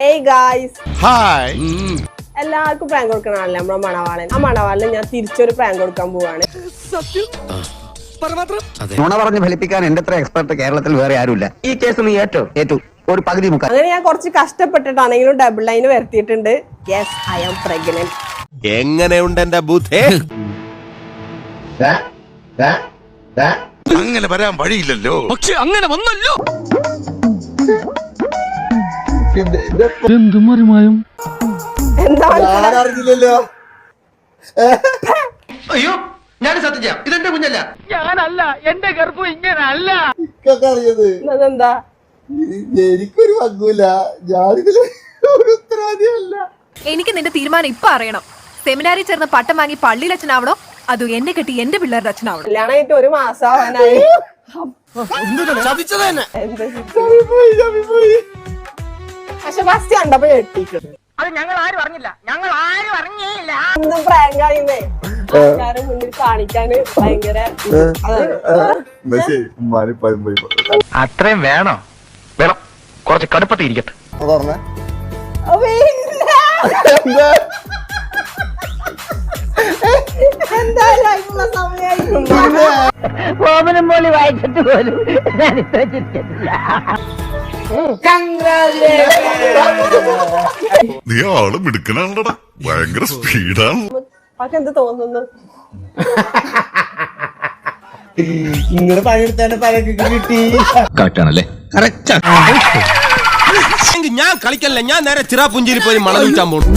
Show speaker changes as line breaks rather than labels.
Hey guys.
Hi.
എല്ലാവർക്കും prank കൊടുക്കണല്ലേ നമ്മുടെ മണവാളൻ. ആ മണവാളിന് ഞാൻ തിരിച്ചൊരു പ്രാങ്ക് കൊടുക്കാൻ പോവാണ്.
നുണ പറഞ്ഞ് ഫലിപ്പിക്കാൻ എന്റെ അത്ര എക്സ്പെർട്ട് കേരളത്തിൽ വേറെ ആരുമില്ല. ഈ കേസ് നീ ഏറ്റു ഒരു പകുതി മുക്കാൽ.
അങ്ങനെ ഞാൻ കുറച്ച് കഷ്ടപ്പെട്ടിട്ടാണെങ്കിലും ഡബിൾ ലൈൻ വരുത്തിയിട്ടുണ്ട്. Yes, I am pregnant.
എങ്ങനെയുണ്ട് എന്റെ ബുദ്ധി? അങ്ങനെ വരാൻ വഴിയില്ലല്ലോ.
പക്ഷെ അങ്ങനെ വന്നല്ലോ.
എന്താ
അറിഞ്ഞില്ലല്ലോ. അയ്യോ, ഞാൻ സത്യം ചെയ്യാം. ഇതെന്റെ കുഞ്ഞല്ല.
ഞാനല്ല, എന്റെ ഗർഭം ഇങ്ങനല്ല.
അറിയത്
അതെന്താ?
എനിക്കൊരു പങ്കുമില്ല. ഞാനിതില് ഒരു ഉത്തരവാദിയല്ല.
എനിക്ക് നിന്റെ തീരുമാനം ഇപ്പൊ അറിയണം. സെമിനാറിൽ ചേർന്ന് പട്ടം വാങ്ങി പള്ളിയിൽ അച്ഛനാവണോ അതോ എന്നെ കെട്ടി എന്റെ പിള്ളേരുടെ അച്ഛനാവണോ?
കല്യാണമായിട്ട് ഒരു മാസം ആവാനായി. പക്ഷെ ഫസ്റ്റ് കണ്ടപ്പോ ഞെട്ടിക്കുന്നു.
അത് ഞങ്ങൾ ആരും അറിഞ്ഞില്ല.
ഒന്നും പ്രാങ്ക് ആയിന്നേ ആൾക്കാരെ മുന്നിൽ കാണിക്കാന് ഭയങ്കര
അത്രയും വേണോ? വേണം, കുറച്ച് കടുപ്പത്തിൽ ഇരിക്കട്ടെ.
എന്തായാലും സമയമായിരുന്നു.
ഓമനം പോലെ വായിച്ചിട്ട് പോലും ഞാൻ ഇത്ര ചിരിച്ചിട്ടില്ല.
നീ ആള് മിടുക്കനാണല്ലോടാ, ഭയങ്കര സ്പീഡാണ്.
എന്ത് തോന്നുന്നു?
നിങ്ങളുടെ പണിയെടുത്താണ് പലക്ക് കിട്ടി.
കറക്റ്റാണല്ലേ?
ഞാൻ കളിക്കല്ല, ഞാൻ നേരെ ചിറാപുഞ്ചിയിൽ പോയി മണം വിൽക്കാൻ പോകും.